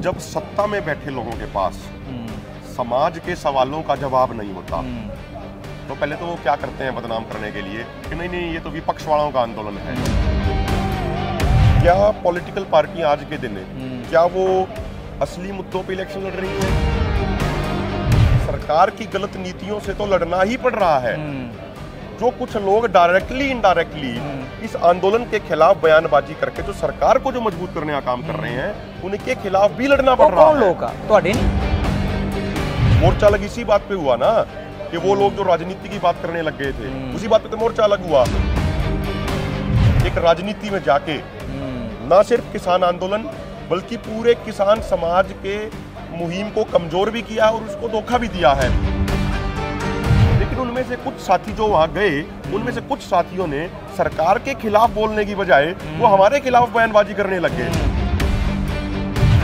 जब सत्ता में बैठे लोगों के पास समाज के सवालों का जवाब नहीं होता तो पहले तो वो क्या करते हैं बदनाम करने के लिए कि नहीं नहीं ये तो विपक्ष वालों का आंदोलन है। क्या पॉलिटिकल पार्टी आज के दिन क्या वो असली मुद्दों पे इलेक्शन लड़ रही है? सरकार की गलत नीतियों से तो लड़ना ही पड़ रहा है। जो कुछ लोग डायरेक्टली इनडायरेक्टली इस आंदोलन के खिलाफ बयानबाजी करके जो सरकार को जो मजबूत करने का काम कर रहे हैं उनके खिलाफ भी लड़ना पड़ रहा है। कौन लोग ਤੁਹਾਡੇ नहीं मोर्चा लग इसी बात पे हुआ ना कि वो लोग जो राजनीति की बात करने लग गए थे उसी बात पे तो मोर्चा अलग हुआ। एक राजनीति में जाके ना सिर्फ किसान आंदोलन बल्कि पूरे किसान समाज के मुहिम को कमजोर भी किया और उसको धोखा भी दिया है। लेकिन उनमें से कुछ साथी जो वहां गए उनमें से कुछ साथियों ने सरकार के खिलाफ बोलने की बजाय वो हमारे खिलाफ बयानबाजी करने लग गए।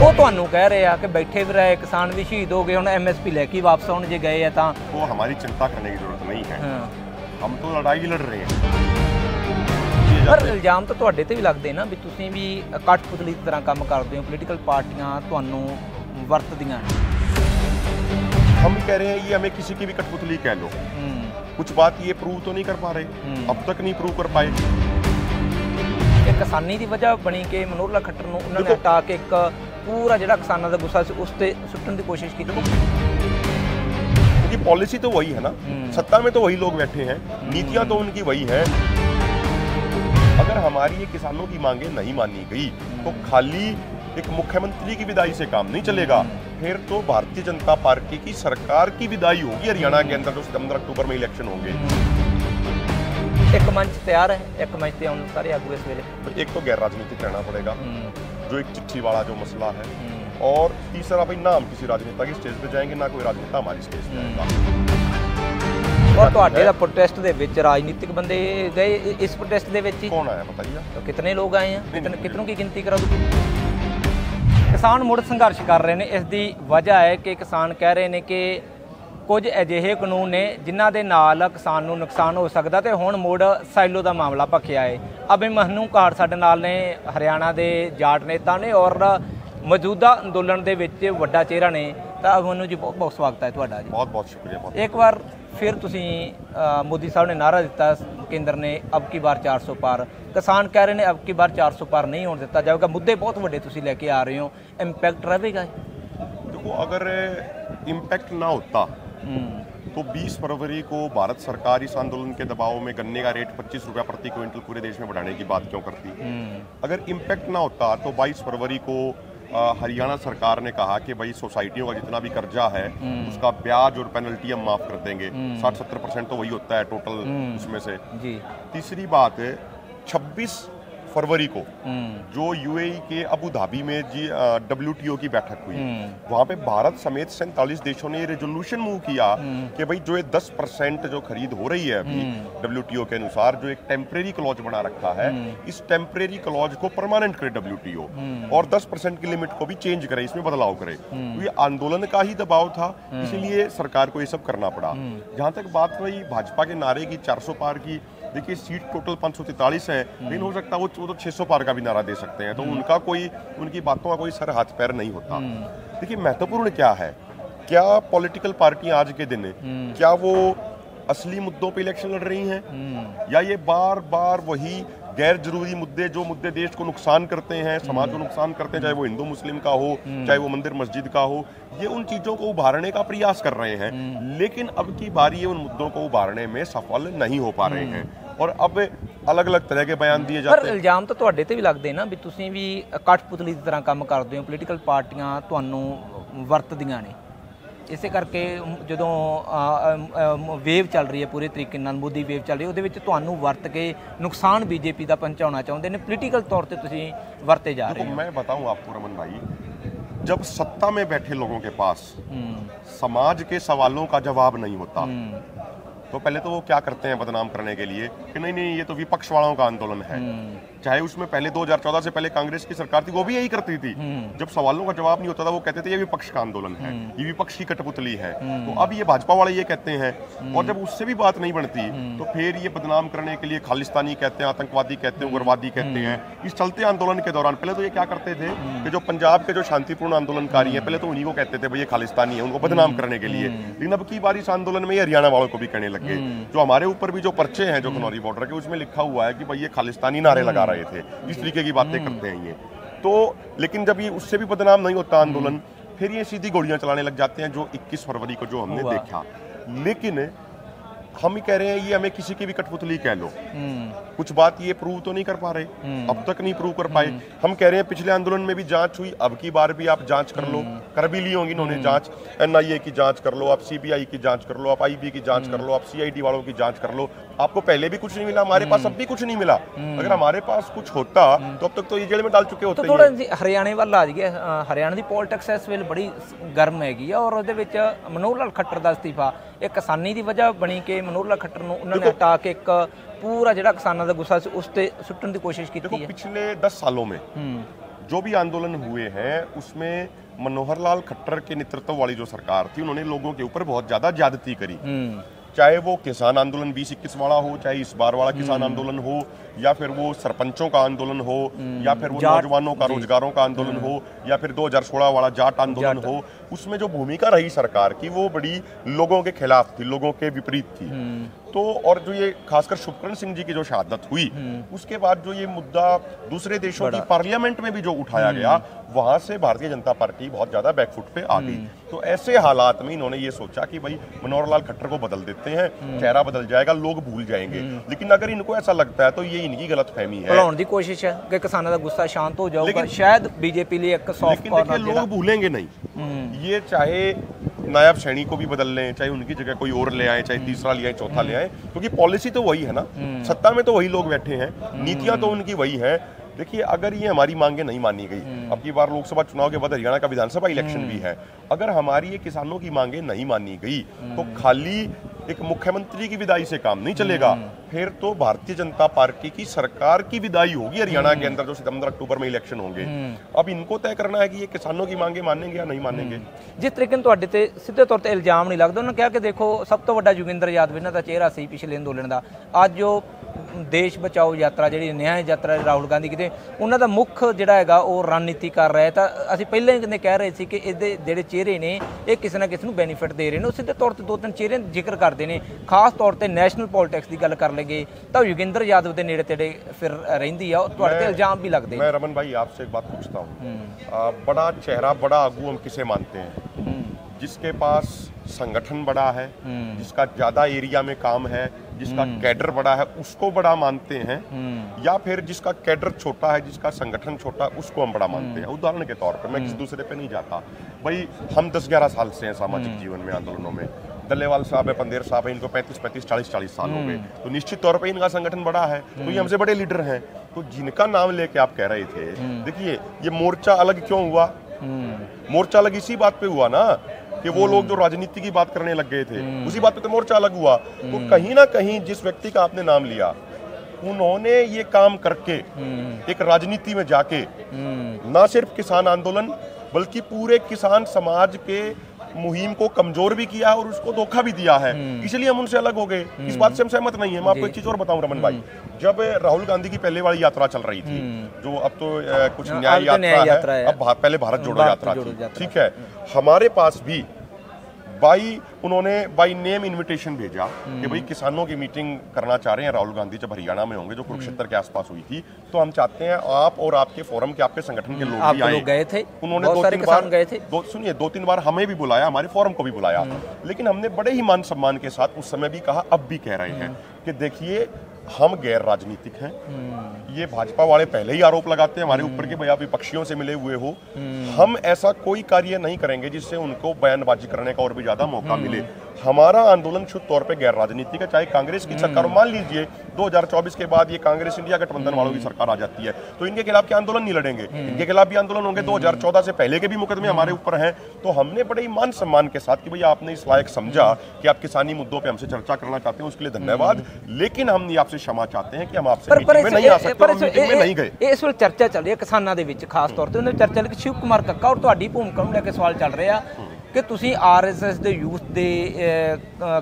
ਉਹ ਤੁਹਾਨੂੰ ਕਹਿ ਰਹੇ ਆ ਕਿ ਬੈਠੇ ਵੀ ਰਹੇ किसान भी शहीद हो गए ਹੁਣ MSP ਲੈ ਕੇ वापस आने जे गए हैं ਤਾਂ वो हमारी चिंता करने की जरूरत नहीं है। हम तो लड़ाई लड़ रहे हैं। ਪਰ ਇਲਜ਼ਾਮ ਤਾਂ ਤੁਹਾਡੇ ਤੇ ਵੀ ਲੱਗਦੇ ਨਾ ਵੀ ਤੁਸੀਂ ਵੀ ਕਠਪੁਤਲੀ ਦੀ ਤਰ੍ਹਾਂ ਕੰਮ ਕਰਦੇ ਹੋ, ਪੋਲੀਟੀਕਲ ਪਾਰਟੀਆਂ ਤੁਹਾਨੂੰ ਵਰਤਦੀਆਂ ਨੇ। हम कह रहे हैं ये हमें किसी की भी कठपुतली कह लो, कुछ बात ये प्रूव तो नहीं कर पा रहे, अब तक नहीं प्रूव कर पाए। ਇਹ ਕਿਸਾਨੀ ਦੀ ਵਜ੍ਹਾ ਬਣੀ ਕਿ ਮਨੋਹਰ ਲਾਲ ਖੱਟਰ ਨੂੰ ਉਹਨਾਂ ਨੇ ਹਟਾ ਕੇ ਇੱਕ ਪੂਰਾ ਜਿਹੜਾ ਕਿਸਾਨਾਂ ਦਾ ਗੁੱਸਾ ਸੀ ਉਸ ਤੇ ਸੁੱਟਣ ਦੀ ਕੋਸ਼ਿਸ਼ ਕੀਤੀ। क्योंकि पॉलिसी तो वही है ना, सत्ता में तो वही लोग बैठे हैं, नीतियां तो उनकी वही हैं। अगर हमारी ये किसानों की मांगे नहीं मानी गई तो खाली एक मुख्यमंत्री की विदाई से काम नहीं चलेगा। फिर तो भारतीय जनता पार्टी की सरकार की विदाई होगी हरियाणा के अंदर जो सितंबर अक्टूबर में इलेक्शन होंगे। एक मंच तैयार है, एक मंच पे आने सारे आगू इस वेले। तो एक तो गैर राजनीतिक रहना पड़ेगा जो एक चिट्ठी वाला जो मसला है, और तीसरा भाई ना हम किसी राजनेता की स्टेज पे जाएंगे ना कोई राजनेता हमारी स्टेज पे आएगा। और ਤੁਹਾਡੇ ਦਾ ਪ੍ਰੋਟੈਸਟ ਦੇ ਵਿੱਚ ਰਾਜਨੀਤਿਕ ਬੰਦੇ ਗਏ ਇਸ ਪ੍ਰੋਟੈਸਟ ਦੇ ਵਿੱਚ कौन आया बताइए? तो कितने लोग आए हैं, कितनों की गिनती करा दो। ਕਿਸਾਨ ਮੁੜ ਸੰਘਰਸ਼ ਕਰ ਰਹੇ ਨੇ। ਇਸ ਦੀ ਵਜ੍ਹਾ ਹੈ ਕਿ ਕਿਸਾਨ ਕਹਿ ਰਹੇ ਨੇ ਕਿ ਕੁਝ ਅਜਿਹੇ ਕਾਨੂੰਨ ਨੇ ਜਿਨ੍ਹਾਂ ਦੇ ਨਾਲ ਕਿਸਾਨ ਨੂੰ ਨੁਕਸਾਨ ਹੋ ਸਕਦਾ ਤੇ ਹੁਣ ਮੁੜ ਸਾਈਲੋ ਦਾ ਮਾਮਲਾ ਭਖਿਆ ਹੈ। ਅਬੇ ਮਹਨੂ ਘਾਟ ਸਾਡੇ ਨਾਲ ਨੇ, ਹਰਿਆਣਾ ਦੇ ਜਾਟ ਨੇਤਾ ਨੇ ਔਰ ਮੌਜੂਦਾ ਅੰਦੋਲਨ ਦੇ ਵਿੱਚ ਵੱਡਾ ਚਿਹਰਾ ਨੇ। ਤਾਂ ਮਹਨੂ ਜੀ ਬਹੁਤ ਬਹੁਤ ਸਵਾਗਤ ਹੈ ਤੁਹਾਡਾ ਜੀ। बहुत बहुत शुक्रिया। बहुत ਇੱਕ ਵਾਰ ਫਿਰ ਤੁਸੀਂ ਮੋਦੀ ਸਾਹਿਬ ਨੇ ਨਾਰਾ ਦਿੱਤਾ ਕੇਂਦਰ ਨੇ ਅਬ ਕੀ ਬਾਰ 400 ਪਾਰ, ਕਿਸਾਨ ਕਹਿ ਰਹੇ ਨੇ ਅਬ ਕੀ ਬਾਰ 400 ਪਾਰ ਨਹੀਂ ਹੋਣ ਦਿੱਤਾ ਜਾਵੇਗਾ। ਮੁੱਦੇ ਬਹੁਤ ਵੱਡੇ ਤੁਸੀਂ ਲੈ ਕੇ ਆ ਰਹੇ ਹੋ, ਇੰਪੈਕਟ रहेगा? देखो अगर इम्पैक्ट ना होता तो 20 फरवरी को भारत सरकार इस आंदोलन के दबाव में गन्ने का रेट 25 रुपया प्रति क्विंटल पूरे देश में बढ़ाने की बात क्यों करती? अगर इम्पैक्ट ना होता तो 22 फरवरी को हरियाणा सरकार ने कहा कि भाई सोसाइटियों का जितना भी कर्जा है उसका ब्याज और पेनल्टी हम माफ कर देंगे। 60-70% तो वही होता है टोटल उसमें से। तीसरी बात 26 फरवरी को जो यूएई के अबू धाबी में WTO की बैठक हुई, वहां पे भारत समेत 47 देशों ने रेजोल्यूशन मूव किया कि भाई जो ये 10% जो खरीद हो रही है अभी WTO के अनुसार, जो एक टेम्परेरी क्लॉज बना रखा है, इस टेम्परेरी क्लॉज को परमानेंट करे WTO और 10% की लिमिट को भी चेंज करे, इसमें बदलाव करे। तो ये आंदोलन का ही दबाव था, इसीलिए सरकार को ये सब करना पड़ा। जहां तक बात रही भाजपा के नारे की 400 पार की, देखिए सीट टोटल 543 है, लेकिन हो सकता है वो तो 600 पार का भी नारा दे सकते हैं, तो उनका कोई उनकी बातों का कोई सर हाथ पैर नहीं होता। देखिए महत्वपूर्ण क्या है, क्या पॉलिटिकल पार्टी आज के दिन क्या वो असली मुद्दों पे इलेक्शन लड़ रही हैं या ये बार बार वही गैर जरूरी मुद्दे, जो मुद्दे देश को नुकसान करते हैं, समाज को नुकसान करते हैं, चाहे वो हिंदू मुस्लिम का हो, चाहे वो मंदिर मस्जिद का हो, ये उन चीजों को उभारने का प्रयास कर रहे हैं। लेकिन अब की बारी ये उन मुद्दों को उभारने में सफल नहीं हो पा रहे हैं और अब अलग अलग तरह के बयान दिए जाते हैं। ਪਰ ਇਲਜ਼ਾਮ ਤਾਂ ਤੁਹਾਡੇ ਤੇ ਵੀ ਲੱਗਦੇ ਨਾ ਵੀ ਤੁਸੀਂ ਵੀ ਕਠਪੁਤਲੀ ਦੀ ਤਰ੍ਹਾਂ ਕੰਮ ਕਰਦੇ ਹੋ, ਪੋਲੀਟੀਕਲ ਪਾਰਟੀਆਂ ਤੁਹਾਨੂੰ ਵਰਤਦੀਆਂ ਨੇ। ਇਸੇ ਕਰਕੇ ਜਦੋਂ ਵੇਵ ਚੱਲ ਰਹੀ ਹੈ ਪੂਰੇ ਤਰੀਕੇ ਨਾਲ, ਮੋਦੀ ਵੇਵ ਚੱਲ ਰਹੀ, ਉਹਦੇ ਵਿੱਚ ਤੁਹਾਨੂੰ ਵਰਤ ਕੇ ਨੁਕਸਾਨ BJP ਦਾ ਪਹੁੰਚਾਉਣਾ ਚਾਹੁੰਦੇ ਨੇ, ਪੋਲੀਟੀਕਲ तौर पे ਤੁਸੀਂ ਵਰਤੇ ਜਾ ਰਹੇ ਹੋ। मैं बताऊं आपको रमन भाई, जब सत्ता में बैठे लोगों के पास समाज के सवालों का जवाब नहीं होता तो पहले तो वो क्या करते हैं बदनाम करने के लिए कि नहीं नहीं ये तो विपक्ष वालों का आंदोलन है। चाहे उसमें पहले 2014 से पहले कांग्रेस की सरकार थी, वो भी यही करती थी। जब सवालों का जवाब नहीं होता था वो कहते थे ये विपक्ष का आंदोलन है, ये विपक्ष की कठपुतली है। तो अब ये भाजपा वाले ये कहते हैं, और जब उससे भी बात नहीं बनती तो फिर ये बदनाम करने के लिए खालिस्तानी कहते हैं, आतंकवादी कहते हैं, उग्रवादी कहते हैं। इस चलते आंदोलन के दौरान पहले तो ये क्या करते थे कि जो पंजाब के जो शांतिपूर्ण आंदोलनकारी हैं, पहले तो उन्हीं को कहते थे भाई ये खालिस्तानी है, उनको बदनाम करने के लिए। लेकिन अब की बार इस आंदोलन में ये हरियाणा वालों को भी कहने लगे। जो हमारे ऊपर भी जो पर्चे हैं जो खनौरी बॉर्डर के, उसमें लिखा हुआ है कि भाई ये खालिस्तानी नारे लगा रहे थे, इस तरीके की बातें करते हैं ये। तो लेकिन जब ये उससे भी बदनाम नहीं होता आंदोलन, फिर ये सीधी गोलियां चलाने लग जाते हैं, जो 21 फरवरी को जो हमने देखा। लेकिन हम ही कह रहे हैं ये हमें किसी की भी कठपुतली कह लो, कुछ बात ये प्रूव तो नहीं कर पा रहे, अब तक नहीं प्रूव कर पाए। हम कह रहे हैं पिछले आंदोलन में भी जांच हुई, अब की बार भी आप जांच कर लो, कर भी ली होंगी इन्होंने जांच। एनआईए की जांच कर लो, आप सीबीआई की जांच कर लो, आप आईबी की जांच कर लो, आप सीआईडी वालों की जांच कर लो। आपको पहले भी कुछ नहीं मिला, हमारे पास अब भी कुछ नहीं मिला। अगर हमारे पास कुछ होता तो अब तक तो ये जेल में डाल चुके होते। ਥੋੜਾ ਹਰਿਆਣੇ ਵੱਲ ਆ ਜਾਈਏ। ਹਰਿਆਣਾ ਦੀ ਪੋਲਿਟਿਕਸ ਇਸ ਵੇਲੇ ਬੜੀ ਗਰਮ ਹੈਗੀ ਆ, ਔਰ ਉਹਦੇ ਵਿੱਚ ਮਨੋਹਰ ਲਾਲ ਖੱਟਰ ਦਾ ਅਸਤੀਫਾ ਇਹ ਕਿਸਾਨੀ ਦੀ ਵਜ੍ਹਾ ਬਣੀ ਕਿ ਮਨੋਹਰ ਲਾਲ ਖੱਟਰ ਨੂੰ ਉਹਨਾਂ ਨੇ ਹਟਾ ਕੇ ਇੱਕ पूरा ਜਿਹੜਾ किसानों का गुस्सा उस पे सुटने की कोशिश की है। पिछले 10 सालों में जो भी आंदोलन हुए हैं उसमें मनोहर लाल खट्टर के नेतृत्व वाली जो सरकार थी, उन्होंने लोगों के ऊपर बहुत ज्यादा ज्यादती करी। चाहे वो किसान आंदोलन 2021 वाला हो, चाहे इस बार वाला किसान आंदोलन हो, या फिर वो सरपंचों का आंदोलन हो, या फिर वो नौजवानों का रोजगारों का आंदोलन हो, या फिर 2016 वाला जाट आंदोलन हो, उसमें जो भूमिका रही सरकार की वो बड़ी लोगों के खिलाफ थी, लोगों के विपरीत थी। तो और जो ये खासकर शुभकरण सिंह जी की जो शहादत हुई, उसके बाद जो ये मुद्दा दूसरे देशों की पार्लियामेंट में भी जो उठाया गया, वहां से भारतीय जनता पार्टी बहुत ज्यादा बैकफुट पे आ गई। तो ऐसे हालात में इन्होंने ये सोचा कि भाई मनोहर लाल खट्टर को बदल देते हैं, चेहरा बदल जाएगा, लोग भूल जाएंगे। लेकिन अगर इनको ऐसा लगता है तो ये इनकी गलतफहमी है। भुलाने की कोशिश है कि किसानों का गुस्सा शांत हो जाएगा, शायद बीजेपी लिए एक सॉफ्ट कॉर्नर। लोग भूलेंगे नहीं, ये चाहे नायब सैनी को भी बदल लें, चाहे उनकी जगह कोई और ले आए, चाहे तीसरा ले आए, चौथा ले आए, क्योंकि पॉलिसी तो वही है ना, सत्ता में तो वही लोग बैठे हैं, नीतियां तो उनकी वही है। देखिए अगर ये हमारी मांगे नहीं मानी गई, अब की बार लोकसभा चुनाव के बाद हरियाणा का विधानसभा इलेक्शन भी है, अगर हमारी ये किसानों की मांगे नहीं मानी गई तो खाली एक मुख्यमंत्री की विदाई से काम नहीं चलेगा। फिर तो भारतीय जनता पार्टी की सरकार की विदाई होगी हरियाणा के अंदर, जो सितंबर अक्टूबर में इलेक्शन होंगे। अब इनको तय करना है कि ये किसानों की मांगे मानेंगे या नहीं मानेंगे। जिस तरीके ਨਾਲ ਤੁਹਾਡੇ ਤੇ ਸਿੱਧੇ ਤੌਰ ਤੇ ਇਲਜ਼ਾਮ ਨਹੀਂ ਲੱਗਦਾ, ਉਹਨਾਂ ਕਿਹਾ ਕਿ ਦੇਖੋ ਸਭ ਤੋਂ ਵੱਡਾ ਜੋਗਿੰਦਰ ਯਾਦਵ ਇਹਨਾਂ ਦਾ ਚਿਹਰਾ ਸੀ ਪਿਛਲੇ ਅੰਦੋਲਨ ਦਾ। ਅੱਜ ਉਹ ਦੇਸ਼ ਬਚਾਓ ਯਾਤਰਾ ਜਿਹੜੀ ਨਿਆਂ ਯਾਤਰਾ ਰਾਹੁਲ ਗਾਂਧੀ ਕਿਤੇ ਉਹਨਾਂ ਦਾ ਮੁੱਖ ਜਿਹੜਾ ਹੈਗਾ ਉਹ ਰਣਨੀਤੀ ਕਰ ਰਿਹਾ, ਤਾਂ ਅਸੀਂ ਪਹਿਲਾਂ ਹੀ ਕਹਿੰਦੇ ਕਹਿ ਰਹੇ ਸੀ ਕਿ ਇਹਦੇ ਜਿਹੜੇ ਚਿਹਰੇ ਨੇ ਇਹ ਕਿਸੇ ਨਾ ਕਿਸੇ ਨੂੰ ਬੈਨੀਫਿਟ ਦੇ ਰਹੇ ਨੇ। ਉਹ ਸਿੱਧੇ ਤੌਰ ਤੇ ਦੋ ਤਿੰਨ ਚਿਹਰੇ ਜ਼ਿਕਰ ਕਰਦੇ ਨੇ, ਖਾਸ ਤੌਰ ਤੇ ਨੈਸ਼ਨਲ ਪੋਲਿਟਿਕਸ ਦੀ ਗੱਲ ਕਰ ਲਈਏ ਤਾਂ ਯੋਗਿੰਦਰ ਯਾਦਵ ਦੇ ਨੇੜੇ ਤੇੜੇ ਫਿਰ ਰਹਿੰਦੀ ਆ, ਉਹ ਤੁਹਾਡੇ ਤੇ ਇਲਜ਼ਾਮ ਵੀ ਲੱਗਦੇ। मैं रमन भाई आपसे एक बात पूछता हूँ, बड़ा चेहरा बड़ा आगू हम किसे मानते हैं? जिसके पास संगठन बड़ा है, जिसका ज्यादा एरिया में काम है, जिसका कैडर बड़ा है, उसको बड़ा मानते हैं, या फिर जिसका कैडर छोटा है, जिसका संगठन छोटा है, उसको हम बड़ा मानते हैं? उदाहरण के तौर पर मैं किसी दूसरे पे नहीं जाता, भाई हम 10-11 साल से हैं सामाजिक जीवन में, आंदोलनों में। दल्लेवाल साहब है, पंदेर साहब है, इनको 35-35, 40-40 साल हो गए, तो निश्चित तौर पे इनका संगठन बड़ा है, तो ये हमसे बड़े लीडर हैं। तो जिनका नाम लेके आप कह रहे थे, देखिए ये मोर्चा अलग क्यों हुआ? मोर्चा अलग इसी बात पे हुआ ना कि वो लोग जो राजनीति की बात करने लग गए थे, उसी बात पे तो मोर्चा अलग हुआ। तो कहीं ना कहीं जिस व्यक्ति का आपने नाम लिया, उन्होंने ये काम करके एक राजनीति में जाके ना सिर्फ किसान आंदोलन बल्कि पूरे किसान समाज के मुहिम को कमजोर भी किया और उसको धोखा भी दिया है, इसलिए हम उनसे अलग हो गए। इस बात से हम सहमत नहीं है। मैं आपको एक चीज और बताऊं रमन भाई, जब राहुल गांधी की पहले वाली यात्रा चल रही थी, जो अब तो कुछ न्याय यात्रा है, अब पहले भारत जोड़ो यात्रा थी, ठीक है, हमारे पास भी उन्होंने बाई नेम इनविटेशन भेजा कि भाई किसानों की मीटिंग करना चाह रहे हैं राहुल गांधी जब हरियाणा में होंगे, जो कुरुक्षेत्र के आसपास हुई थी, तो हम चाहते हैं आप और आपके फोरम के, आपके संगठन के लोग भी आए। गए थे, उन्होंने 2-3 बार गए थे, सुनिए 2-3 बार हमें भी बुलाया, हमारे फोरम को भी बुलाया, लेकिन हमने बड़े ही मान सम्मान के साथ उस समय भी कहा, अब भी कह रहे हैं कि देखिए हम गैर राजनीतिक हैं। ये भाजपा वाले पहले ही आरोप लगाते हैं हमारे ऊपर कि भाई आप विपक्षियों से मिले हुए हो। हम ऐसा कोई कार्य नहीं करेंगे जिससे उनको बयानबाजी करने का और भी ज्यादा मौका मिले। हमारा आंदोलन शुद्ध तौर पे गैर राजनीतिक है, चाहे कांग्रेस की सरकार, मान लीजिए 2024 के बाद ये कांग्रेस इंडिया गठबंधन वालों की सरकार आ जाती है तो इनके खिलाफ के आंदोलन नहीं लड़ेंगे, इनके खिलाफ भी आंदोलन होंगे। 2014 से पहले के भी मुकदमे हमारे ऊपर हैं। तो हमने बड़े ही मान सम्मान के साथ कि भैया आपने इस लायक समझा कि आप किसानी मुद्दों पे हमसे चर्चा करना चाहते हैं, उसके लिए धन्यवाद, लेकिन हम आपसे क्षमा चाहते हैं कि हम आपसे मीटिंग में नहीं आ सकते और मीटिंग में नहीं गए। ਇਸ ਵੇਲੇ ਚਰਚਾ ਚੱਲ ਰਹੀ ਹੈ ਕਿਸਾਨਾਂ ਦੇ ਵਿੱਚ, ਖਾਸ ਤੌਰ ਤੇ ਉਹਨਾਂ ਦੀ ਚਰਚਾ ਲਈ ਸ਼ਿਵ ਕੁਮਾਰ ਕੱਕਾ ਔਰ ਤੁਹਾਡੀ ਭੂਮਿਕਾ ਨੂੰ ਲੈ ਕੇ ਸਵਾਲ ਚੱਲ ਰਿਹਾ ਕਿ ਤੁਸੀਂ ਆਰਐਸਐਸ ਦੇ ਯੂਥ ਦੇ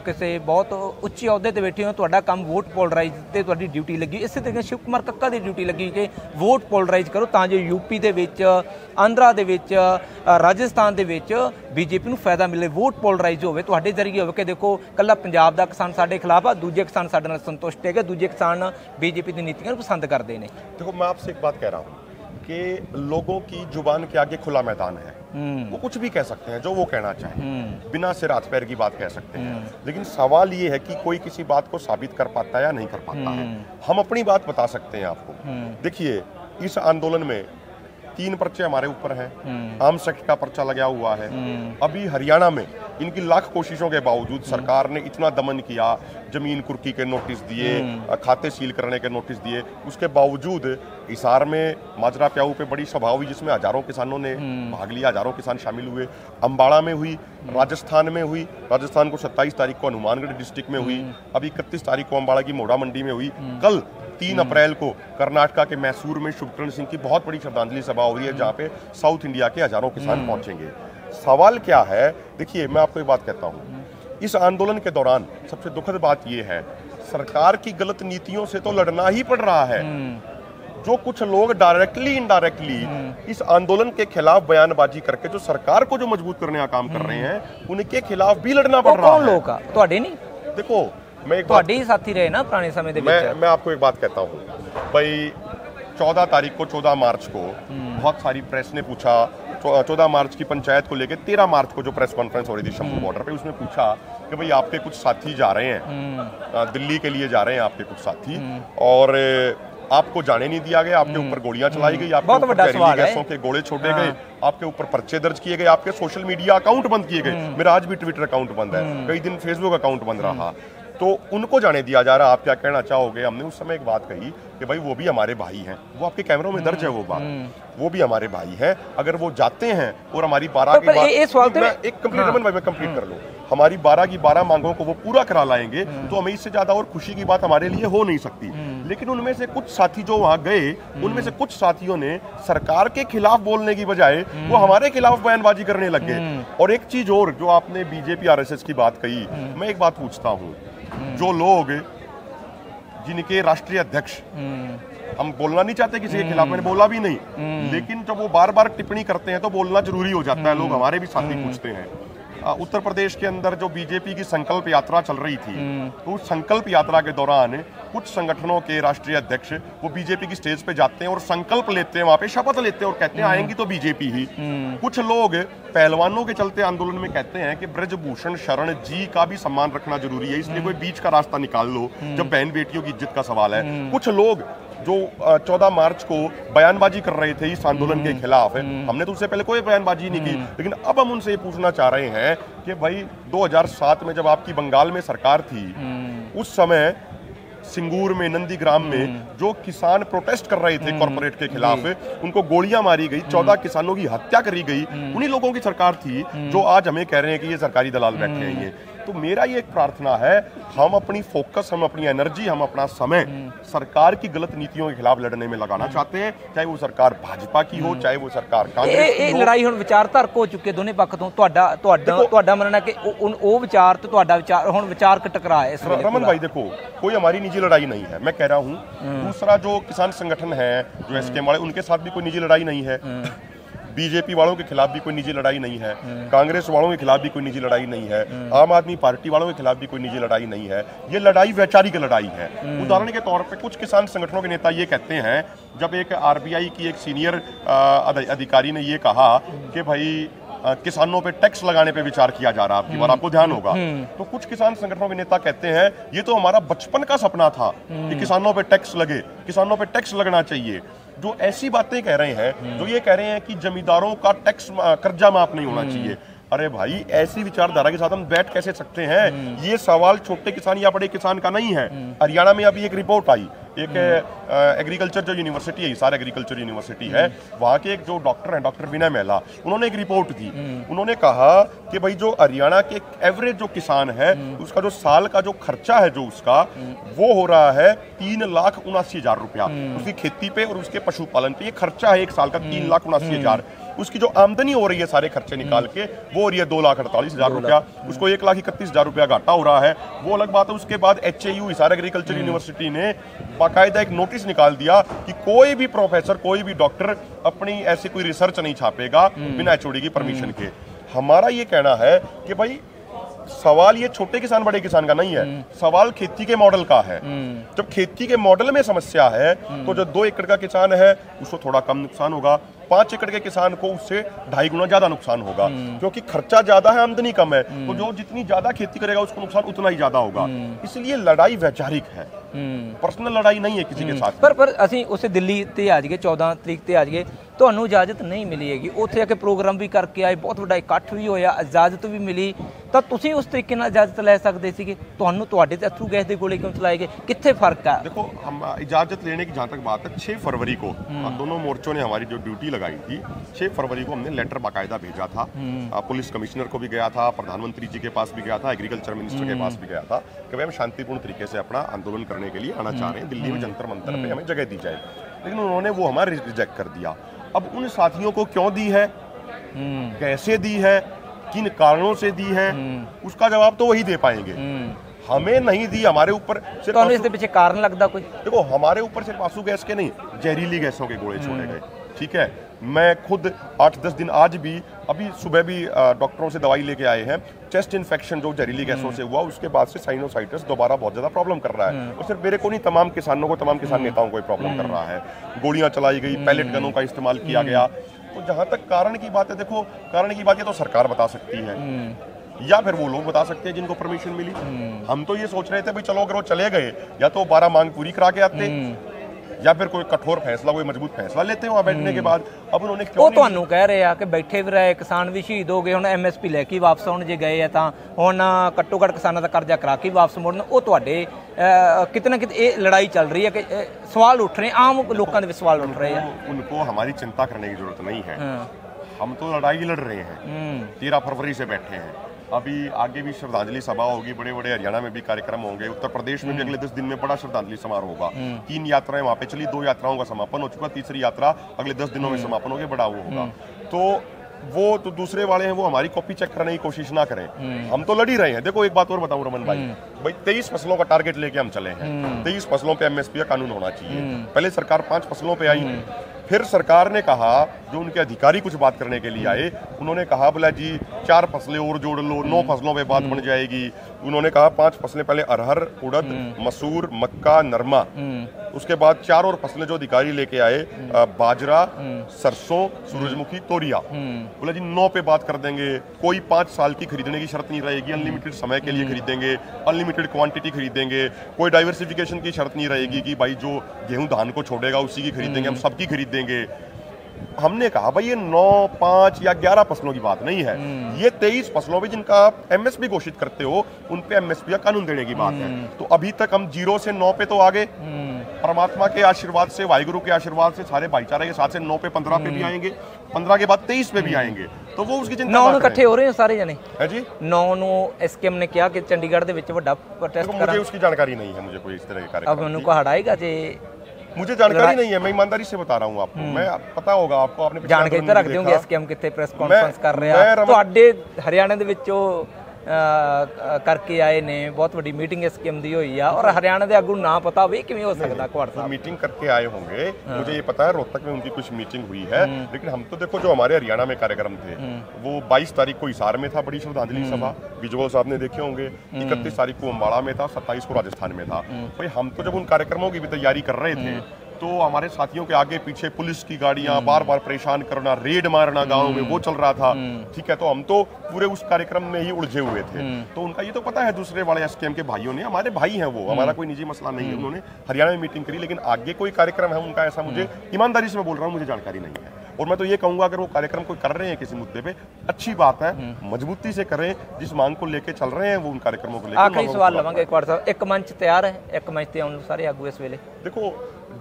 ਕਿਸੇ ਬਹੁਤ ਉੱਚੇ ਅਹੁਦੇ ਤੇ ਬੈਠੇ ਹੋ, ਤੁਹਾਡਾ ਕੰਮ ਵੋਟ ਪੋਲਰਾਈਜ਼ ਤੇ ਤੁਹਾਡੀ ਡਿਊਟੀ ਲੱਗੀ। ਇਸੇ ਤਰੀਕੇ ਸ਼ਿਵ ਕੁਮਾਰ ਕੱਕਾ ਦੀ ਡਿਊਟੀ ਲੱਗੀ ਕਿ ਵੋਟ ਪੋਲਰਾਈਜ਼ ਕਰੋ ਤਾਂ ਜੋ ਯੂਪੀ ਦੇ ਵਿੱਚ, ਆਂਧਰਾ ਦੇ ਵਿੱਚ, ਰਾਜਸਥਾਨ ਦੇ ਵਿੱਚ ਬੀਜੇਪੀ ਨੂੰ ਫਾਇਦਾ ਮਿਲੇ, ਵੋਟ ਪੋਲਰਾਈਜ਼ ਹੋਵੇ, ਤੁਹਾਡੇ ਜ਼ਰੀਏ ਹੋਵੇ ਕਿ ਦੇਖੋ ਕੱਲਾ ਪੰਜਾਬ ਦਾ ਕਿਸਾਨ ਸਾਡੇ ਖਿਲਾਫ ਆ, ਦੂਜੇ ਕਿਸਾਨ ਸਾਡੇ ਨਾਲ ਸੰਤੁਸ਼ਟ ਹੈਗੇ, ਦੂਜੇ ਕਿਸਾਨ ਬੀਜੇਪੀ ਦੀ ਨੀਤੀਆਂ ਨੂੰ पसंद करते हैं। देखो मैं आपसे एक बात कह रहा हूँ कि लोगों की जुबान के आगे खुला मैदान है, वो कुछ भी कह सकते हैं जो वो कहना चाहे, बिना सिर हाथ पैर की बात कह सकते हैं, लेकिन सवाल ये है कि कोई किसी बात को साबित कर पाता है या नहीं कर पाता है। हम अपनी बात बता सकते हैं आपको। देखिए इस आंदोलन में 3 पर्चे हमारे ऊपर हैं, आर्म्स एक्ट का पर्चा लगा हुआ है। अभी हरियाणा में इनकी लाख कोशिशों के बावजूद सरकार ने इतना दमन किया, जमीन कुर्की के नोटिस दिए, खाते सील करने के नोटिस दिए, उसके बावजूद हिसार में माजरा प्याऊ पे बड़ी सभा हुई जिसमें हजारों किसानों ने भाग लिया, हजारों किसान शामिल हुए। अम्बाड़ा में हुई, राजस्थान में हुई, राजस्थान को 27 तारीख को हनुमानगढ़ डिस्ट्रिक्ट में हुई, अभी 31 तारीख को अम्बाड़ा की मोड़ा मंडी में हुई, कल 3 अप्रैल को कर्नाटका के मैसूर में शुभकरण सिंह की बहुत बड़ी श्रद्धांजलि सभा हो रही है जहां पे साउथ इंडिया के हजारों किसान पहुंचेंगे। सवाल क्या है, देखिए मैं आपको एक बात कहता हूं, इस आंदोलन के दौरान सबसे दुखद बात यह है सरकार की गलत नीतियों से तो लड़ना ही पड़ रहा है। जो कुछ लोग डायरेक्टली इनडायरेक्टली इस आंदोलन के खिलाफ बयानबाजी करके जो सरकार को जो मजबूत करने का काम कर रहे हैं उनके खिलाफ भी लड़ना पड़ रहा है। कौन लोग ਤੁਹਾਡੇ नहीं? देखो मैं एक ਤੁਹਾਡੇ ही साथी रहे ना पुराने समय ਦੇ ਵਿੱਚ। मैं आपको एक बात कहता हूँ भाई, 14 तारीख को 14 मार्च को बहुत सारी प्रेस ने पूछा, 14 मार्च की पंचायत को लेकर 13 मार्च को जो प्रेस कॉन्फ्रेंस हो रही थी शंभू बॉर्डर पे, उसमें पूछा कि भाई आपके कुछ साथी जा रहे हैं, दिल्ली के लिए जा रहे हैं आपके कुछ साथी, और आपको जाने नहीं दिया गया, आपके ऊपर गोलियां चलाई गई, आपके ऊपर जहरीली गैसों के गोले छोड़े गए, आपके ऊपर पर्चे दर्ज किए गए, आपके सोशल मीडिया अकाउंट बंद किए गए। मेरा आज भी ट्विटर अकाउंट बंद है, कई दिन फेसबुक अकाउंट बंद रहा, तो उनको जाने दिया जा रहा। आप क्या कहना चाहोगे? हमने उस समय एक बात कही कि भाई वो भी हमारे भाई हैं, वो आपके कैमरों में दर्ज है वो बात, वो भी हमारे भाई हैं। अगर वो जाते हैं और हमारी 12 की बात, एक कंप्लीट रमन भाई मैं कंप्लीट कर लूं, हमारी 12 की 12 मांगों को वो पूरा करा लाएंगे तो हमें इससे ज्यादा और खुशी की बात हमारे लिए हो नहीं सकती। लेकिन उनमें से कुछ साथी जो वहां गए, उनमें से कुछ साथियों ने सरकार के खिलाफ बोलने की बजाय वो हमारे खिलाफ बयानबाजी करने लग गए। और एक चीज और, जो आपने बीजेपी आरएसएस की बात कही, मैं एक बात पूछता हूं, जो लोग जिनके राष्ट्रीय अध्यक्ष, हम बोलना नहीं चाहते किसी के खिलाफ, मैंने बोला भी नहीं, लेकिन जब वो बार बार टिप्पणी करते हैं तो बोलना जरूरी हो जाता है। लोग हमारे भी साथी पूछते हैं, उत्तर प्रदेश के अंदर जो बीजेपी की संकल्प यात्रा चल रही थी, तो उस संकल्प यात्रा के दौरान कुछ संगठनों के राष्ट्रीय अध्यक्ष वो बीजेपी की स्टेज पे जाते हैं और संकल्प लेते हैं, वहां पे शपथ लेते हैं और कहते हैं आएंगी तो बीजेपी ही। कुछ लोग पहलवानों के चलते आंदोलन में कहते हैं कि ब्रजभूषण शरण जी का भी सम्मान रखना जरूरी है, इसलिए कोई बीच का रास्ता निकाल लो जब बहन बेटियों की इज्जत का सवाल है। कुछ लोग जो 14 मार्च को बयानबाजी कर रहे थे इस आंदोलन के खिलाफ, हमने तो उससे पहले कोई बयानबाजी नहीं की, लेकिन अब हम उनसे ये पूछना चाह रहे हैं कि भाई 2007 में जब आपकी बंगाल में सरकार थी, उस समय सिंगूर में, नंदीग्राम में जो किसान प्रोटेस्ट कर रहे थे कॉर्पोरेट के खिलाफ, उनको गोलियां मारी गई, 14 किसानों की हत्या करी गई, उन्हीं लोगों की सरकार थी जो आज हमें कह रहे हैं कि ये सरकारी दलाल बैठे हैं ये। तो मेरा ये एक प्रार्थना है, हम अपनी फोकस, हम अपनी एनर्जी, हम अपना समय सरकार की गलत नीतियों के खिलाफ लड़ने में लगाना चाहते हैं, चाहे वो सरकार भाजपा की हो, चाहे वो सरकार कांग्रेस की हो। लड़ाई हुण विचारधारक हो चुके दोनों पक्ष तो, ਤੁਹਾਡਾ ਮੰਨਣਾ ਕਿ ਉਹ ਵਿਚਾਰ ਤੇ ਤੁਹਾਡਾ ਵਿਚਾਰ ਹੁਣ ਵਿਚਾਰ ਟਕਰਾ है इस ਵੇਲੇ। रमन भाई देखो, कोई हमारी निजी लड़ाई नहीं है, मैं कह रहा हूँ। दूसरा जो किसान संगठन है, जो एसकेएम वाले, उनके साथ भी कोई निजी लड़ाई नहीं है, बीजेपी वालों के खिलाफ भी कोई निजी लड़ाई नहीं है, कांग्रेस वालों के खिलाफ भी कोई निजी लड़ाई नहीं है, आम आदमी पार्टी वालों के खिलाफ भी कोई निजी लड़ाई नहीं है। ये लड़ाई वैचारिक लड़ाई है। उदाहरण के तौर पे कुछ किसान संगठनों के नेता ये कहते हैं, जब एक आरबीआई की एक सीनियर अधिकारी ने ये कहा कि भाई किसानों पे टैक्स लगाने पे विचार किया जा रहा है, आपकी बार आपको ध्यान होगा, तो कुछ किसान संगठनों के नेता कहते हैं ये तो हमारा बचपन का सपना था कि किसानों पे टैक्स लगे, किसानों पे टैक्स लगना चाहिए। जो ऐसी बातें कह रहे हैं, जो ये कह रहे हैं कि जमींदारों का टैक्स कर्जा माफ नहीं होना चाहिए, अरे भाई, ऐसी विचारधारा के साथ हम बैठ कैसे सकते हैं? ये सवाल छोटे किसान या बड़े किसान का नहीं है। हरियाणा में अभी एक रिपोर्ट आई, एक एग्रीकल्चर जो यूनिवर्सिटी है, हिसार एग्रीकल्चर यूनिवर्सिटी है, वहाँ के एक जो डॉक्टर हैं, डॉक्टर विनय महिला, उन्होंने एक रिपोर्ट दी। उन्होंने कहा कि भाई जो हरियाणा के एवरेज जो किसान है, उसका जो साल का जो खर्चा है जो उसका, वो हो रहा है 3,79,000 रुपया उसकी खेती पे और उसके पशुपालन पे। ये खर्चा है एक साल का 3,79,000। उसकी जो आमदनी हो रही है सारे खर्चे निकाल के, वो हो रही है 2,48,000 रुपया। उसको 1,31,000 रुपया घाटा हो रहा है, वो अलग बात है। उसके बाद HAU हिसार एग्रीकल्चर यूनिवर्सिटी ने बाकायदा एक नोटिस निकाल दिया कि कोई भी प्रोफेसर, कोई भी डॉक्टर अपनी ऐसी कोई रिसर्च नहीं छापेगा बिना HOD की परमिशन के। हमारा ये कहना है कि भाई सवाल ये छोटे किसान बड़े किसान का नहीं है, सवाल खेती के मॉडल का है। जब खेती के मॉडल में समस्या है तो जो 2 एकड़ का किसान है उसको थोड़ा कम नुकसान होगा, 5 एकड़ के किसान को उससे 2.5 गुना ज्यादा नुकसान होगा, क्योंकि खर्चा ज्यादा है, आमदनी कम है। तो जो जितनी ज्यादा खेती करेगा उसको नुकसान उतना ही ज्यादा होगा। इसलिए लड़ाई वैचारिक है, पर्सनल लड़ाई नहीं है किसी के साथ। पर ਅਸੀਂ ਉਸੇ ਦਿੱਲੀ ਤੇ ਆ ਜਾਈਏ, 14 ਤਰੀਕ ਤੇ ਆ ਜਾਈਏ, ਤੁਹਾਨੂੰ ਇਜਾਜ਼ਤ ਨਹੀਂ ਮਿਲੀ ਹੈਗੀ। ਉੱਥੇ ਆ ਕੇ ਪ੍ਰੋਗਰਾਮ ਵੀ ਕਰਕੇ ਆਏ, ਬਹੁਤ ਵੱਡਾ ਇਕੱਠ ਵੀ ਹੋਇਆ, ਇਜਾਜ਼ਤ ਵੀ ਮਿਲੀ, ਤਾਂ ਤੁਸੀਂ ਉਸ ਤਰੀਕੇ ਨਾਲ ਇਜਾਜ਼ਤ ਲੈ ਸਕਦੇ ਸੀਗੇ। ਤੁਹਾਨੂੰ ਤੁਹਾਡੇ ਤੇ ਅਥਰੂ ਗੈਸ ਦੇ ਗੋਲੇ ਕਿਉਂ ਚਲਾਏ ਗਏ? कितने फर्क है? देखो, हम इजाजत लेने की जहाँ तक बात है, 6 फरवरी को दोनों मोर्चों ने हमारी जो ड्यूटी लगाई थी, 6 फरवरी को हमने लेटर बाकायदा भेजा था। पुलिस कमिश्नर को भी गया था, प्रधानमंत्री जी के पास भी गया था, एग्रीकल्चर मिनिस्टर के पास भी गया था कि भाई हम शांतिपूर्ण तरीके से अपना आंदोलन करने के लिए आना चाह रहे हैं, दिल्ली में जंतर मंतर पे हमें जगह दी जाए। लेकिन उन्होंने वो हमारा रिजेक्ट कर दिया। अब उन साथियों को क्यों दी है, कैसे दी है, किन कारणों से दी है, उसका जवाब तो वही दे पाएंगे। हमें नहीं दी, हमारे ऊपर सिर्फ ਤੁਹਾਨੂੰ ਇਸ ਦੇ ਪਿੱਛੇ ਕਾਰਨ ਲੱਗਦਾ कोई? देखो, हमारे ऊपर सिर्फ आंसू गैस के नहीं, जहरीली गैसों के गोले छोड़े गए। ठीक है, मैं खुद 8-10 दिन, आज भी अभी सुबह भी डॉक्टरों से दवाई लेके आए हैं। चेस्ट इन्फेक्शन जो जहरीली गैसों से हुआ, उसके बाद से साइनोसाइटिस दोबारा बहुत ज़्यादा प्रॉब्लम कर रहा है। और सिर्फ मेरे को नहीं, तमाम किसानों को, तमाम किसान नेताओं को प्रॉब्लम कर रहा है। गोलियां चलाई गई, पैलेट गनों का इस्तेमाल किया गया। तो जहाँ तक कारण की बात है, देखो कारण की बात ये तो सरकार बता सकती है या फिर वो लोग बता सकते हैं जिनको परमिशन मिली। हम तो ये सोच रहे थे भाई चलो अगर वो चले गए, या तो 12 मांग पूरी करा के आते, या फिर कोई कठोर फैसला, कोई मजबूत फैसला लेते हैं वहाँ बैठने के बाद। अब उन्होंने क्यों ਉਹ ਤੁਹਾਨੂੰ ਕਹਿ ਰਹੇ ਆ ਕਿ ਬੈਠੇ ਵੀ ਰਹੇ, ਕਿਸਾਨ ਵੀ ਸ਼ਹੀਦ ਹੋ ਗਏ, ਹੁਣ MSP ਲੈ ਕੇ ਵਾਪਸ ਆਉਣ ਜੇ ਗਏ ਆ ਤਾਂ ਹੁਣ ਘੱਟੋ ਘੱਟ ਕਿਸਾਨਾਂ ਦਾ ਕਰਜ਼ਾ ਕਰਾ ਕੇ ਵਾਪਸ ਮੁੜਨ। ਉਹ ਤੁਹਾਡੇ ਕਿਤੇ ਨਾ ਕਿਤੇ ਇਹ ਲੜਾਈ ਚੱਲ ਰਹੀ ਹੈ ਕਿ ਸਵਾਲ ਉੱਠ ਰਹੇ, ਆਮ ਲੋਕਾਂ ਦੇ ਵੀ ਸਵਾਲ ਉੱਠ ਰਹੇ ਆ। उनको हमारी चिंता करने की जरूरत नहीं है, हम तो लड़ाई लड़ रहे हैं। 13 फरवरी से बैठे हैं, अभी आगे भी श्रद्धांजलि सभा होगी, बड़े बड़े हरियाणा में भी कार्यक्रम होंगे, उत्तर प्रदेश में भी अगले 10 दिन में बड़ा श्रद्धांजलि समारोह होगा। 3 यात्राएं वहाँ पे चली, 2 यात्राओं का समापन हो चुका, तीसरी यात्रा अगले 10 दिनों में समापन होगी, बड़ा वो होगा। तो वो तो दूसरे वाले हैं, वो हमारी कॉपी चेक करने की कोशिश ना करें, हम तो लड़ ही रहे हैं। देखो एक बात और बताऊं रमन भाई, 23 फसलों का टारगेट लेके हम चले हैं। 23 फसलों पे MSP का कानून होना चाहिए। पहले सरकार 5 फसलों पे आई, फिर सरकार ने कहा, जो उनके अधिकारी कुछ बात करने के लिए आए, उन्होंने कहा बोला जी 4 फसलें और जोड़ लो, 9 फसलों पे बात बन जाएगी। उन्होंने कहा 5 फसलें, पहले अरहर, उड़द, मसूर, मक्का, नरमा, उसके बाद 4 और फसलें जो अधिकारी लेके आए, बाजरा, सरसों, सूरजमुखी, तोरिया, बोला जी 9 पे बात कर देंगे। कोई 5 साल की खरीदने की शर्त नहीं रहेगी, अनलिमिटेड समय के लिए खरीदेंगे, अनलिमिटेड क्वांटिटी खरीदेंगे। कोई डाइवर्सिफिकेशन की शर्त नहीं रहेगी कि भाई जो गेहूं धान को छोड़ेगा उसी की खरीदेंगे, हम सबकी खरीदेंगे। हमने कहा भाई ये 9, 5 या 11 फसलों की बात नहीं है, ये 23 फसलों पे जिनका आप MSP घोषित करते हो, उन पे MSP का कानून देने की बात है। तो अभी तक हम 0 से 9 पे तो आ गए, परमात्मा के आशीर्वाद से, वाहिगुरु के आशीर्वाद से, सारे भाईचारे के साथ से 9 पे 15 पे भी आएंगे, 15 के बाद 23 पे भी आएंगे। तो वो उसकी चिंता 9 ਨੂੰ ਇਕੱਠੇ ਹੋ ਰਹੇ ਹੋ ਸਾਰੇ ਜਣੇ है जी। 9 ਨੂੰ SKM ਨੇ ਕਿਹਾ ਕਿ ਚੰਡੀਗੜ੍ਹ ਦੇ ਵਿੱਚ ਵੱਡਾ ਪ੍ਰੋਟੈਸਟ मुझे उसकी जानकारी नहीं है, मुझे कोई इस तरह के अब कार्यक्रम ਮੈਨੂੰ ਕੋ ਹਟਾਏਗਾ ਜੇ मुझे जानकारी नहीं है, मैं ईमानदारी से बता रहा हूँ आपको। मैं पता होगा आपको, आपने पिछले ਜਾਣ ਕੇ आंदोलन ਇੱਥੇ ਰੱਖ में ਦਿਓਗੇ देखा। SKM ਕਿੱਥੇ ਪ੍ਰੈਸ ਕਾਨਫਰੰਸ ਕਰ ਰਿਹਾ मैं ਤੁਹਾਡੇ ਹਰਿਆਣਾ ਦੇ ਵਿੱਚ ਉਹ ਕਰਕੇ ਆਏ ਨੇ ਬਹੁਤ ਵੱਡੀ ਮੀਟਿੰਗ SKM ਦੀ ਹੋਈ ਆ ਔਰ ਹਰਿਆਣਾ ਦੇ ਆਗੂ ਨਾ ਪਤਾ ਹੋਵੇ ਕਿਵੇਂ ਹੋ ਸਕਦਾ ਕੁਆੜ तो ਸਾਹਿਬ मीटिंग करके आए होंगे, मुझे ये पता है रोहतक में उनकी कुछ मीटिंग हुई है। लेकिन हम तो देखो जो हमारे हरियाणा में कार्यक्रम थे, वो 22 तारीख को हिसार में था बड़ी श्रद्धांजलि सभा, विजुअल साहब ने देखे होंगे। 31 तारीख को अम्बाड़ा में था, 27 को राजस्थान में था। भाई हम तो जब उन कार्यक्रमों की भी तैयारी कर रहे थे, तो हमारे साथियों के आगे पीछे पुलिस की गाड़ियां बार बार परेशान करना, रेड मारना गाँव में, वो चल रहा था। ठीक है, तो हम तो पूरे उस कार्यक्रम में ही उलझे हुए थे। तो उनका ये तो पता है, दूसरे वाले SKM के भाइयों ने, हमारे भाई हैं वो, हमारा कोई निजी मसला नहीं है, उन्होंने हरियाणा में मीटिंग करी। लेकिन आगे कोई कार्यक्रम है उनका, ऐसा मुझे ईमानदारी से मैं बोल रहा हूँ, मुझे जानकारी नहीं है। और मैं तो ये कहूंगा अगर वो कार्यक्रम कोई कर रहे हैं किसी मुद्दे पे, अच्छी बात है, मजबूती से करें, जिस मांग को लेके चल रहे हैं वो उन कार्यक्रमों को लेकर। आखिरी सवाल लवांगे एक बार साहब, एक मंच तैयार है, एक मंच ते आउण सारे आगू इस वेले? देखो,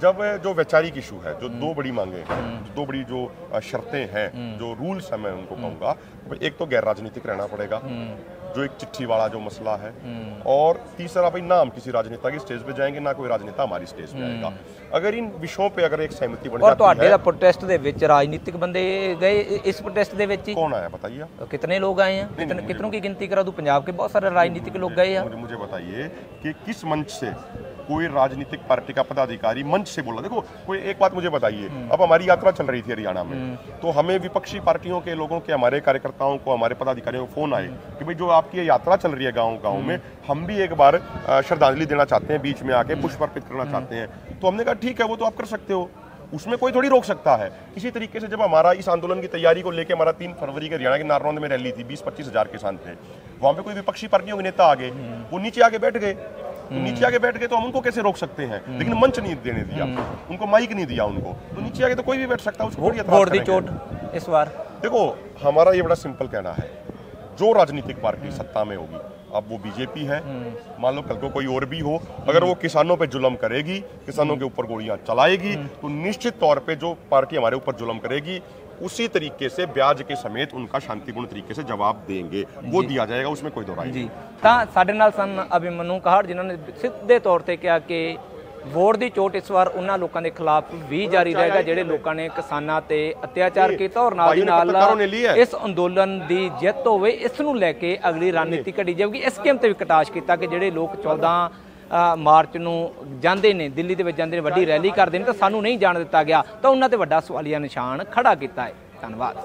जब जो वैचारिक इशू है, जो दो बड़ी मांगे हैं, दो बड़ी जो शर्तें हैं, जो रूल्स हैं, मैं उनको कहूंगा, एक तो गैर राजनीतिक रहना पड़ेगा, जो एक चिट्ठी वाला जो मसला है, और तीसरा भाई ना हम किसी राजनेता की स्टेज पे जाएंगे, ना कोई राजनेता हमारी स्टेज पे आएगा। अगर इन विषयों पे अगर एक सहमति बन और जाती ਤੁਹਾਡੇ है। ਦਾ ਪ੍ਰੋਟੈਸਟ ਦੇ ਵਿੱਚ ਰਾਜਨੀਤਿਕ ਬੰਦੇ गए इस प्रोटेस्ट ਦੇ ਵਿੱਚ ही? कौन आया बताइए? कितने लोग आए हैं? कितनों की गिनती करा दूं? पंजाब के बहुत सारे राजनीतिक लोग गए हैं। मुझे बताइए कि किस मंच से कोई राजनीतिक पार्टी का पदाधिकारी मंच से बोला? देखो, कोई एक बात मुझे बताइए, अब हमारी यात्रा चल रही थी हरियाणा में, तो हमें विपक्षी पार्टियों के लोगों के, हमारे कार्यकर्ताओं को, हमारे पदाधिकारियों को फोन आए कि भाई जो आपकी ये यात्रा चल रही है गांव में, हम भी एक बार श्रद्धांजलि देना चाहते हैं, बीच में आके पुष्प अर्पित करना चाहते हैं। तो हमने कहा ठीक है, वो तो आप कर सकते हो, उसमें कोई थोड़ी रोक सकता है। इसी तरीके से जब हमारा इस आंदोलन की तैयारी को लेकर हमारा 3 फरवरी के हरियाणा के नारनौंद में रैली थी, 20-25 हज़ार किसान थे, वहां पे कोई विपक्षी पार्टियों के नेता आ गए, वो नीचे आके बैठ गए, तो हम उनको कैसे रोक सकते हैं? लेकिन मंच नहीं देने दिया उनको, माइक नहीं दिया उनको, तो नीचे आके तो कोई भी बैठ सकता है, उसको थोड़ी एतराज वोट दी करेंगे। चोट इस बार देखो, हमारा ये बड़ा सिंपल कहना है, जो राजनीतिक पार्टी सत्ता में होगी, अब वो बीजेपी है, मान लो कल को कोई और भी हो, अगर वो किसानों पे जुल्म करेगी, किसानों के ऊपर गोलियां चलाएगी, तो निश्चित तौर पे जो पार्टी हमारे ऊपर जुल्म करेगी, उसी तरीके से ब्याज के समेत उनका शांतिपूर्ण तरीके से जवाब देंगे, वो दिया जाएगा, उसमें कोई दो राय नहीं। जी, ਤਾਂ ਸਾਡੇ ਨਾਲ ਸਨ ਅਭਿਮਨੂ ਕਾਹੜ, ਜਿਨ੍ਹਾਂ ਨੇ ਸਿੱਧੇ ਤੌਰ ਤੇ ਕਿਹਾ ਕਿ ਵੋਟ ਦੀ ਚੋਟ ਇਸ ਵਾਰ ਉਹਨਾਂ ਲੋਕਾਂ ਦੇ ਖਿਲਾਫ ਵੀ ਜਾਰੀ ਰਹੇਗਾ ਜਿਹੜੇ ਲੋਕਾਂ ਨੇ ਕਿਸਾਨਾਂ ਤੇ ਅਤਿਆਚਾਰ ਕੀਤਾ, ਔਰ ਨਾਲ ਦੀ ਨਾਲ ਇਸ ਅੰਦੋਲਨ ਦੀ ਜਿੱਤ ਹੋਵੇ, ਇਸ ਨੂੰ ਲੈ ਕੇ ਅਗਲੀ ਰਣਨੀਤੀ ਘੜੀ ਜਾਊਗੀ। ਇਸ ਸਕੀਮ ਤੇ ਵੀ ਕਟਾਸ਼ ਕੀਤਾ ਕਿ ਜਿਹੜੇ ਲੋਕ 14 ਮਾਰਚ ਨੂੰ ਜਾਂਦੇ ਨੇ, ਦਿੱਲੀ ਦੇ ਵਿੱਚ ਜਾਂਦੇ ਨੇ, ਵੱਡੀ ਰੈਲੀ ਕਰਦੇ ਨੇ, ਤਾਂ ਸਾਨੂੰ ਨਹੀਂ ਜਾਣ ਦਿੱਤਾ ਗਿਆ, ਤਾਂ ਉਹਨਾਂ ਤੇ ਵੱਡਾ ਸਵਾਲੀਆ ਨਿਸ਼ਾਨ ਖੜਾ ਕੀਤਾ ਹੈ। ਧੰਨਵਾਦ।